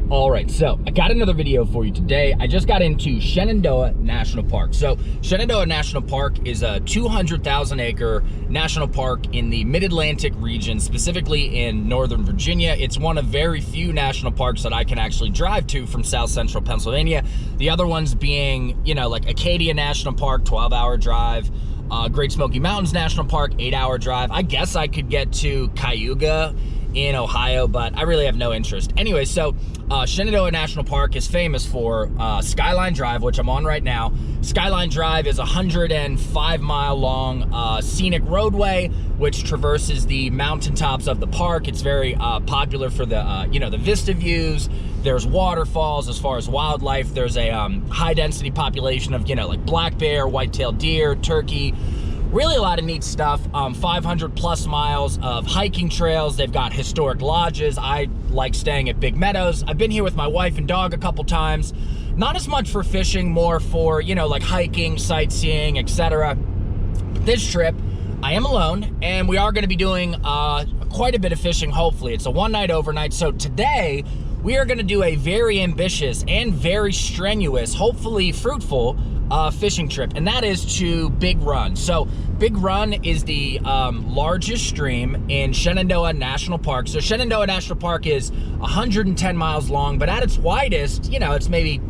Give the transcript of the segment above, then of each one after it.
All right, so I got another video for you today. I just got into Shenandoah National Park. So Shenandoah National Park is a 200,000 acre national park in the mid-Atlantic region, specifically in Northern Virginia. It's one of very few national parks that I can actually drive to from South Central Pennsylvania. The other ones being, you know, like Acadia National Park, 12-hour drive. Great Smoky Mountains National Park, 8-hour drive. I guess I could get to Cayuga in Ohio, but I really have no interest. Anyway, so Shenandoah National Park is famous for Skyline Drive, which I'm on right now. Skyline Drive is a 105-mile long scenic roadway which traverses the mountaintops of the park. It's very popular for the you know, the vista views. There's waterfalls. As far as wildlife, there's a high density population of, you know, like black bear, white-tailed deer, turkey. Really a lot of neat stuff. 500 plus miles of hiking trails. They've got historic lodges. I like staying at Big Meadows. I've been here with my wife and dog a couple times. Not as much for fishing, more for, you know, like hiking, sightseeing, etc. This trip, I am alone, and we are going to be doing quite a bit of fishing, hopefully. It's a one-night overnight. So today, we are going to do a very ambitious and very strenuous, hopefully fruitful, fishing trip, and that is to Big Run. So Big Run is the largest stream in Shenandoah National Park. So Shenandoah National Park is 110 miles long, but at its widest, you know, it's maybe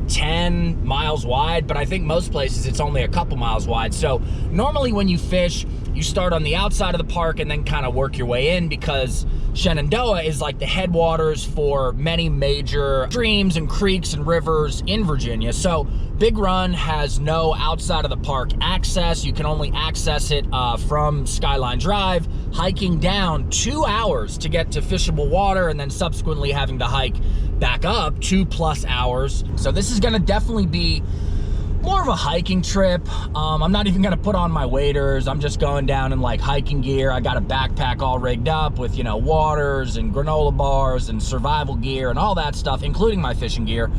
10 miles wide, but I think most places it's only a couple miles wide. So normally when you fish, you start on the outside of the park and then kind of work your way in, because Shenandoah is like the headwaters for many major streams and creeks and rivers in Virginia. So Big Run has no outside of the park access. You can only access it from Skyline Drive, hiking down 2 hours to get to fishable water, and then subsequently having to hike back up 2+ hours. So this is gonna definitely be more of a hiking trip. I'm not even gonna put on my waders. I'm just going down in like hiking gear. I got a backpack all rigged up with, you know, waters and granola bars and survival gear and all that stuff, including my fishing gear.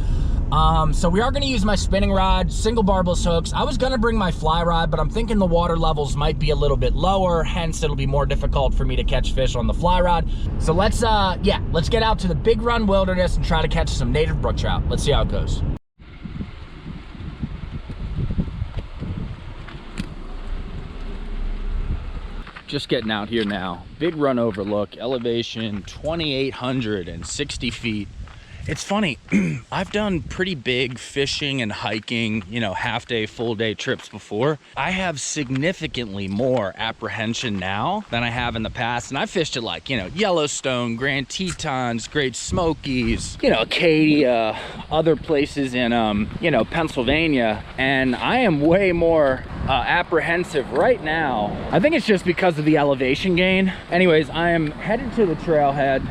So we are gonna use my spinning rod, single barbless hooks. I was gonna bring my fly rod, but I'm thinking the water levels might be a little bit lower, hence it'll be more difficult for me to catch fish on the fly rod. So let's get out to the Big Run wilderness and try to catch some native brook trout. Let's see how it goes. Just getting out here now. Big Run overlook, elevation 2,860 feet. It's funny, I've done pretty big fishing and hiking, you know, half-day, full-day trips before. I have significantly more apprehension now than I have in the past. And I fished at, like, you know, Yellowstone, Grand Tetons, Great Smokies, you know, Acadia, other places in, you know, Pennsylvania. And I am way more apprehensive right now. I think it's just because of the elevation gain. Anyways, I am headed to the trailhead.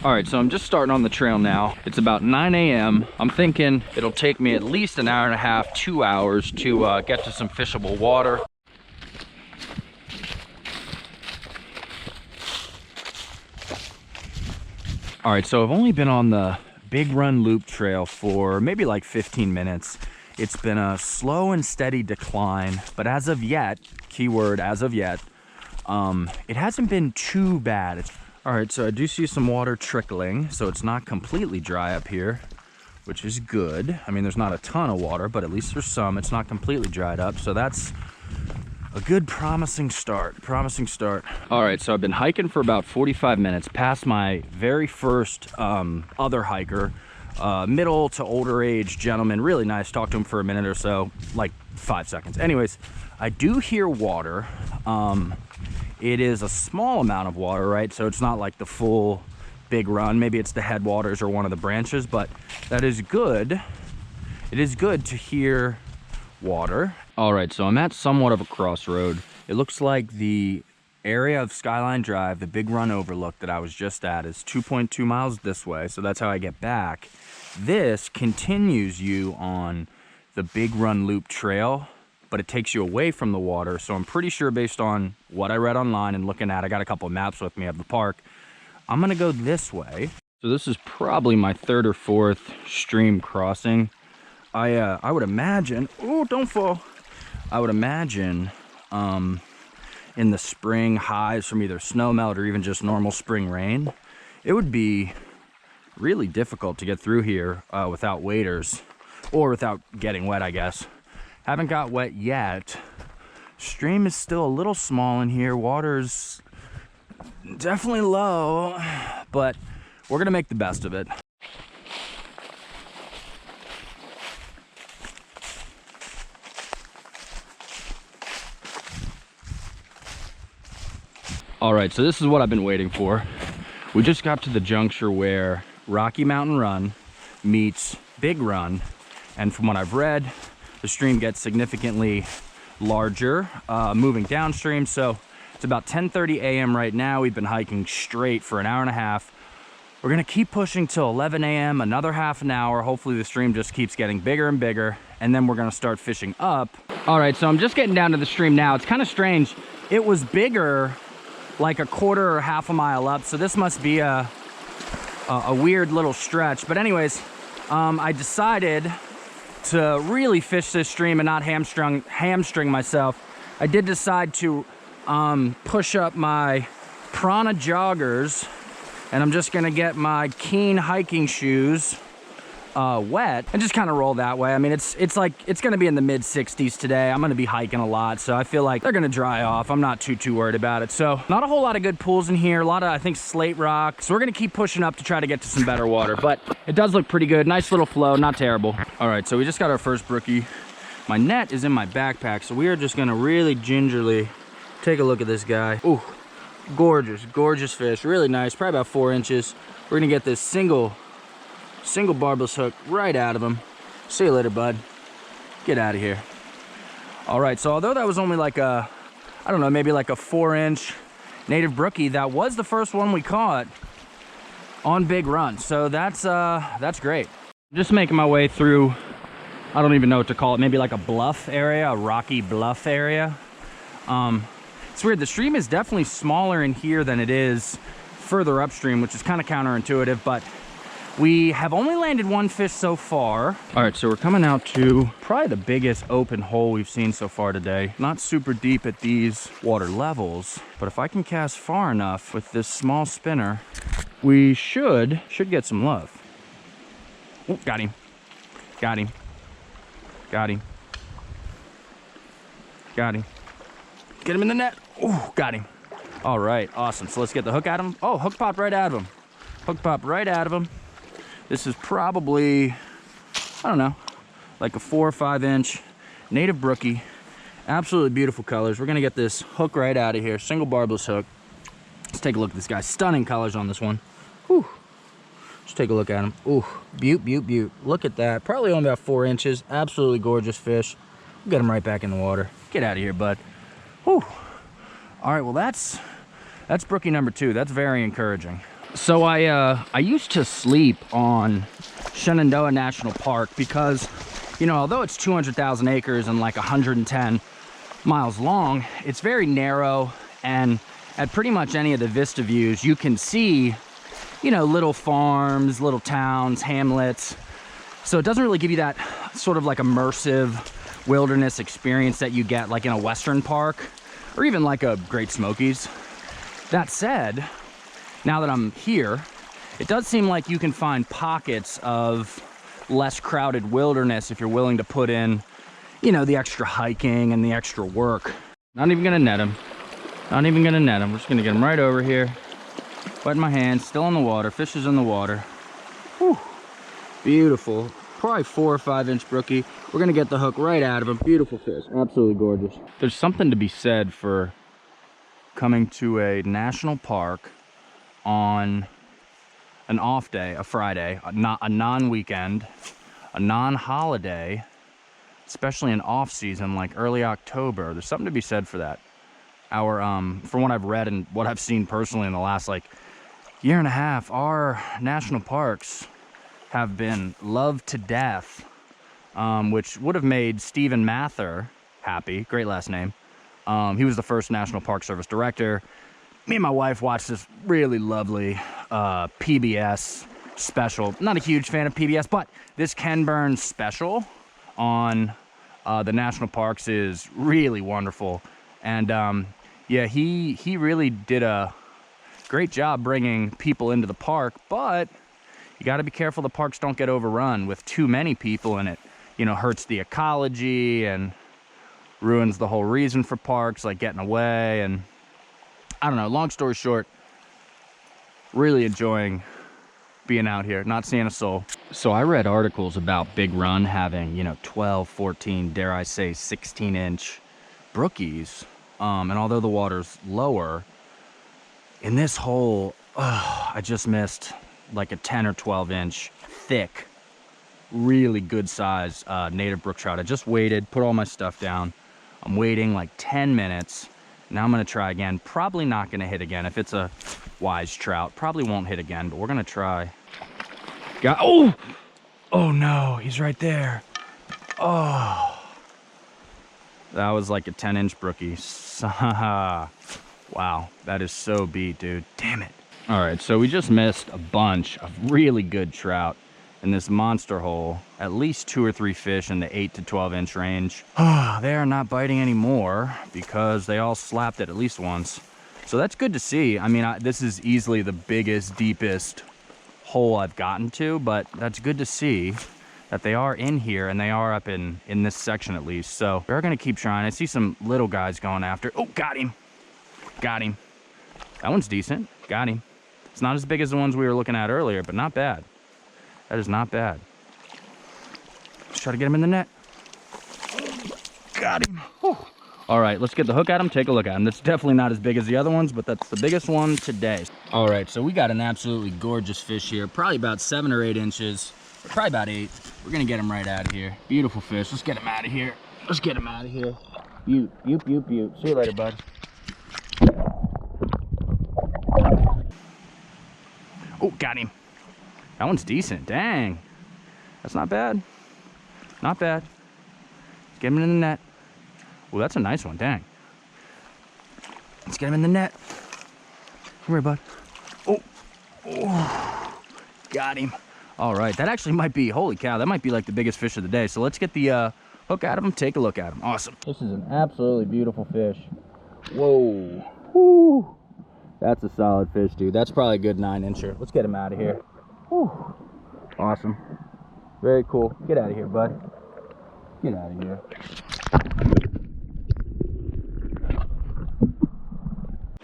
All right, so I'm just starting on the trail now. It's about 9 a.m. I'm thinking it'll take me at least an hour and a half, 2 hours to get to some fishable water. All right, so I've only been on the Big Run Loop Trail for maybe like 15 minutes. It's been a slow and steady decline, but as of yet, keyword as of yet, it hasn't been too bad. All right, so I do see some water trickling, so it's not completely dry up here, which is good. I mean, there's not a ton of water, but at least there's some. It's not completely dried up, so that's a good promising start. All right, so I've been hiking for about 45 minutes, past my very first other hiker, middle to older age gentleman, really nice. Talked to him for a minute or so, like 5 seconds. Anyways, I do hear water. It is a small amount of water, right? So it's not like the full Big Run. Maybe it's the headwaters or one of the branches, but that is good. It is good to hear water. All right, so I'm at somewhat of a crossroad. It looks like the area of Skyline Drive, the Big Run overlook that I was just at, is 2.2 miles this way. So that's how I get back. This continues you on the Big Run Loop Trail, but it takes you away from the water. So I'm pretty sure, based on what I read online and looking at, I got a couple of maps with me of the park, I'm gonna go this way. So this is probably my third or fourth stream crossing. I would imagine, oh, don't fall. I would imagine in the spring highs from either snow melt or even just normal spring rain, it would be really difficult to get through here without waders, or without getting wet, I guess. Haven't got wet yet. Stream is still a little small in here. Water's definitely low, but we're gonna make the best of it. All right, so this is what I've been waiting for. We just got to the juncture where Rocky Mountain Run meets Big Run, and from what I've read, the stream gets significantly larger moving downstream. So it's about 10:30 a.m. right now. We've been hiking straight for an hour and a half. We're gonna keep pushing till 11 a.m., another half an hour. Hopefully the stream just keeps getting bigger and bigger, and then we're gonna start fishing up. All right, so I'm just getting down to the stream now. It's kind of strange. It was bigger like a quarter or half a mile up, so this must be a weird little stretch. But anyways, I decided to really fish this stream and not hamstring myself. I did decide to push up my Prana joggers, and I'm just gonna get my Keen hiking shoes wet and just kind of roll that way. I mean, it's gonna be in the mid 60s today. I'm gonna be hiking a lot, so I feel like they're gonna dry off. I'm not too worried about it. So not a whole lot of good pools in here, a lot of, I think, slate rock. So we're gonna keep pushing up to try to get to some better water, but it does look pretty good. Nice little flow, not terrible. All right, so we just got our first brookie. My net is in my backpack, so we are just gonna really gingerly take a look at this guy. Ooh, gorgeous fish, really nice, probably about 4 inches. We're gonna get this single barbless hook right out of him. See you later, bud. Get out of here. All right, so although that was only like a, I don't know, maybe like a 4-inch native brookie, that was the first one we caught on Big Run. So that's great. Just making my way through, I don't even know what to call it, maybe like a bluff area, a rocky bluff area. It's weird, the stream is definitely smaller in here than it is further upstream, which is kind of counterintuitive, but we have only landed one fish so far. All right, so we're coming out to probably the biggest open hole we've seen so far today. Not super deep at these water levels, but if I can cast far enough with this small spinner, we should get some love. Oh, got him. Got him. Got him. Got him. Get him in the net. Oh, got him. All right, awesome. So let's get the hook at him. Oh, hook popped right out of him. Hook popped right out of him. This is probably, I don't know, like a 4 or 5 inch native brookie. Absolutely beautiful colors. We're gonna get this hook right out of here. Single barbless hook. Let's take a look at this guy. Stunning colors on this one. Whew. Just take a look at him. Ooh, beaut. Look at that. Probably only about 4 inches. Absolutely gorgeous fish. We'll get him right back in the water. Get out of here, bud. Whew. All right, well that's brookie number 2. That's very encouraging. So I used to sleep on Shenandoah National Park because, you know, although it's 200,000 acres and like 110 miles long, it's very narrow, and at pretty much any of the vista views you can see, you know, little farms, little towns, hamlets. So it doesn't really give you that sort of like immersive wilderness experience that you get like in a Western park or even like a Great Smokies. That said, now that I'm here, it does seem like you can find pockets of less crowded wilderness if you're willing to put in, you know, the extra hiking and the extra work. Not even gonna net him. Not even gonna net him. We're just gonna get him right over here. Wetting my hands, still in the water. Fish is in the water. Whew. Beautiful. Probably 4 or 5 inch brookie. We're gonna get the hook right out of him. Beautiful fish. Absolutely gorgeous. There's something to be said for coming to a national park on an off day, a Friday, a non-weekend, a non-holiday, especially in off-season like early October. There's something to be said for that. From what I've read and what I've seen personally in the last like year and a half, our national parks have been loved to death, which would have made Stephen Mather happy. Great last name. He was the first National Park Service director. Me and my wife watched this really lovely PBS special. Not a huge fan of PBS, but this Ken Burns special on the national parks is really wonderful. And Yeah, he really did a great job bringing people into the park, but you got to be careful the parks don't get overrun with too many people, and it, you know, hurts the ecology and ruins the whole reason for parks, like getting away. And I don't know, long story short, really enjoying being out here, not seeing a soul. So I read articles about Big Run having, you know, 12, 14, dare I say 16-inch brookies. And although the water's lower, in this hole, I just missed like a 10 or 12-inch thick, really good size native brook trout. I just waited, put all my stuff down. I'm waiting like 10 minutes. Now I'm gonna try again. Probably not gonna hit again. If it's a wise trout, probably won't hit again, but we're gonna try. Oh! Oh no, he's right there. Oh. That was like a 10-inch brookie. Wow, that is so beat, dude. Damn it. All right, so we just missed a bunch of really good trout in this monster hole. At least 2 or 3 fish in the 8 to 12-inch range. They are not biting anymore because they all slapped it at least once. So that's good to see. I mean, this is easily the biggest, deepest hole I've gotten to, but that's good to see that they are in here, and they are up in this section at least. So we're gonna keep trying. I see some little guys going after. Oh, got him. Got him. That one's decent. Got him. It's not as big as the ones we were looking at earlier, but not bad. That is not bad. Let's try to get him in the net. Got him. Whew. All right, let's get the hook at him, take a look at him. That's definitely not as big as the other ones, but that's the biggest one today. All right, so we got an absolutely gorgeous fish here, probably about 7 or 8 inches, probably about 8. We're gonna get him right out of here. Beautiful fish, let's get him out of here. Let's get him out of here. Beaut, beaut, beaut, beaut. See you later, bud. Oh, got him. That one's decent, dang. That's not bad. Not bad. Let's get him in the net. Oh, that's a nice one, dang. Let's get him in the net. Come here, bud. Oh, oh, got him. All right, that actually might be, holy cow, that might be like the biggest fish of the day. So let's get the hook out of him, take a look at him. Awesome. This is an absolutely beautiful fish. Whoa. Woo. That's a solid fish, dude. That's probably a good 9-incher. Let's get him out of here. Woo. Awesome. Very cool. Get out of here, bud. Get out of here.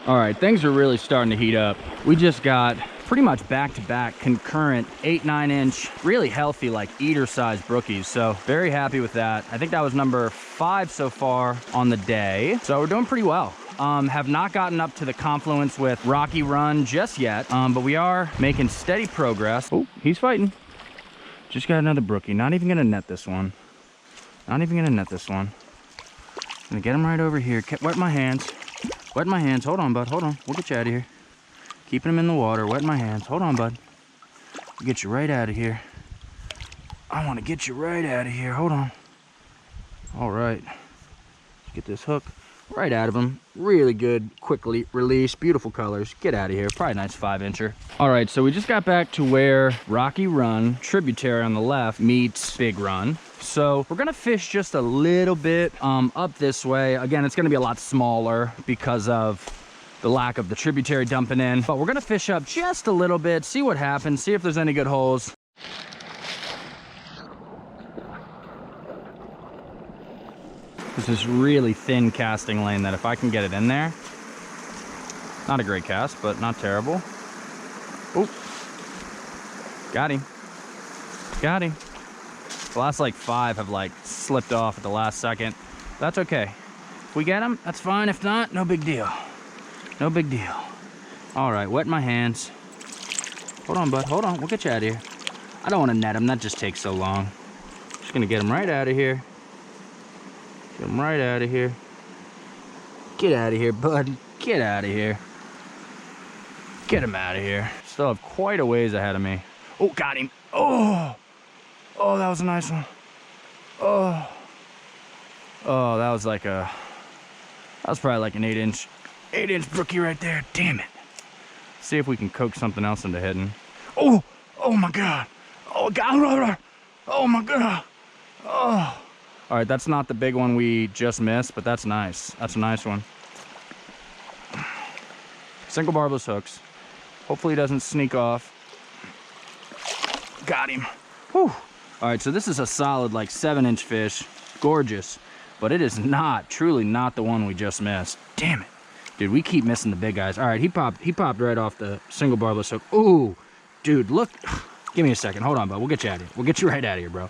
All right, things are really starting to heat up. We just got pretty much back-to-back concurrent 8-9-inch, really healthy, like eater-sized brookies. So very happy with that. I think that was number 5 so far on the day. So we're doing pretty well. Have not gotten up to the confluence with Rocky Run just yet, but we are making steady progress. Oh, he's fighting. Just got another brookie. Not even gonna net this one. Not even gonna net this one. Gonna get him right over here. Wet my hands. Wet my hands. Hold on, bud. Hold on. We'll get you out of here. Keeping him in the water. Wet my hands. Hold on, bud. We'll get you right out of here. I want to get you right out of here. Hold on. All right. Let's get this hook right out of him. Really good, quickly release. Beautiful colors. Get out of here. Probably a nice 5-incher. All right, so we just got back to where Rocky Run, tributary on the left, meets Big Run. So we're gonna fish just a little bit up this way. Again, it's gonna be a lot smaller because of the lack of the tributary dumping in, but we're gonna fish up just a little bit, see what happens, see if there's any good holes. There's this really thin casting lane that if I can get it in there, not a great cast, but not terrible. Oh, got him. Got him. The last like 5 have like slipped off at the last second. That's okay. If we get them, that's fine. If not, no big deal. No big deal. All right, wet my hands. Hold on, bud. Hold on. We'll get you out of here. I don't want to net him. That just takes so long. Just gonna get him right out of here. Get him right out of here. Get out of here, bud. Get out of here. Get him out of here. Still have quite a ways ahead of me. Oh, got him. Oh. Oh, that was a nice one. Oh. Oh, that was like a, that was probably like an 8-inch brookie right there. Damn it. See if we can coax something else into hitting. Oh, oh my God. Oh, God. Oh my God. Oh. All right, that's not the big one we just missed, but that's nice. That's a nice one. Single barbless hooks. Hopefully he doesn't sneak off. Got him. Whew. All right, so this is a solid like 7-inch fish. Gorgeous, but it is not, truly not the one we just missed. Damn it. Dude, we keep missing the big guys. All right, he popped right off the single barbless hook. Ooh, dude, look. Give me a second. Hold on, bud. We'll get you out of here. We'll get you right out of here, bro.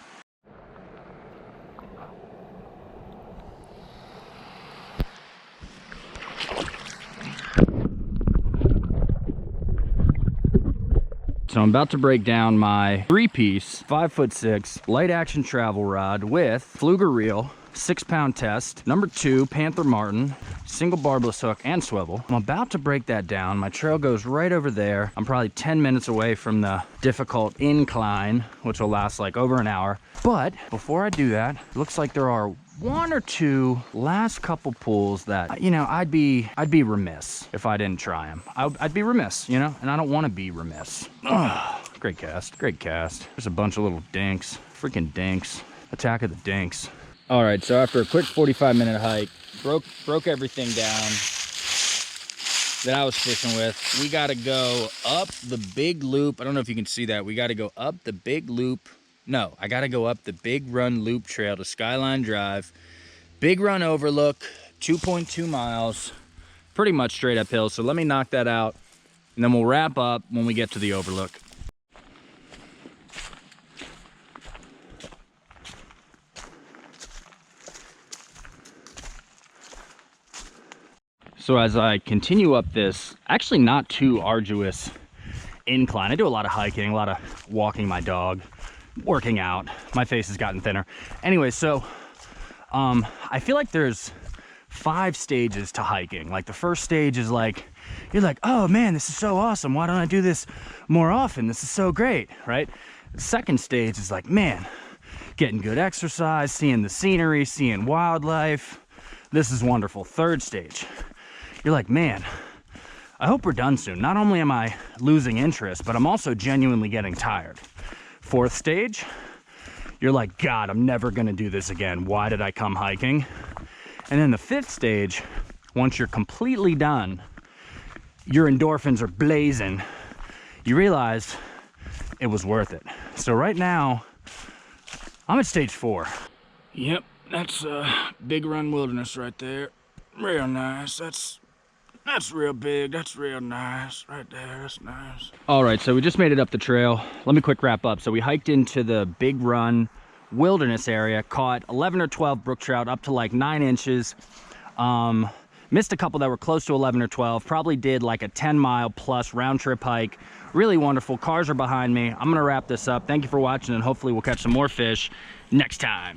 So I'm about to break down my 3-piece, 5'6", light action travel rod with fluger reel, 6-pound test, number 2 Panther Martin, single barbless hook and swivel. I'm about to break that down. My trail goes right over there. I'm probably 10 minutes away from the difficult incline, which will last like over an hour. But before I do that, it looks like there are 1 or 2 last couple pools that, you know, I'd be remiss if I didn't try them. I'd be remiss, you know, and I don't want to be remiss. Ugh, great cast, great cast. There's a bunch of little dinks, freaking dinks. Attack of the dinks. All right, so after a quick 45-minute hike, broke everything down that I was fishing with. We got to go up the big loop. I don't know if you can see that. We got to go up the big loop. No, I got to go up the Big Run Loop Trail to Skyline Drive. Big Run Overlook, 2.2 miles, pretty much straight uphill. So let me knock that out, and then we'll wrap up when we get to the Overlook. So as I continue up this, actually not too arduous incline, I do a lot of hiking, a lot of walking my dog, working out. My face has gotten thinner. Anyway, so I feel like there's 5 stages to hiking. Like the first stage is like, you're like, oh man, this is so awesome. Why don't I do this more often? This is so great, right? The second stage is like, man, getting good exercise, seeing the scenery, seeing wildlife. This is wonderful. Third stage, you're like, man, I hope we're done soon. Not only am I losing interest, but I'm also genuinely getting tired. Fourth stage, you're like, God, I'm never gonna do this again. Why did I come hiking? And then the 5th stage, once you're completely done, your endorphins are blazing. You realize it was worth it. So right now, I'm at stage 4. Yep, that's Big Run Wilderness right there. Real nice. That's real big. That's real nice right there. That's nice. All right, so we just made it up the trail. Let me quick wrap up. So we hiked into the Big Run Wilderness area, caught 11 or 12 brook trout up to like 9 inches. Missed a couple that were close to 11 or 12. Probably did like a 10-mile plus round trip hike. Really wonderful. Cars are behind me. I'm gonna wrap this up. Thank you for watching, and hopefully we'll catch some more fish next time.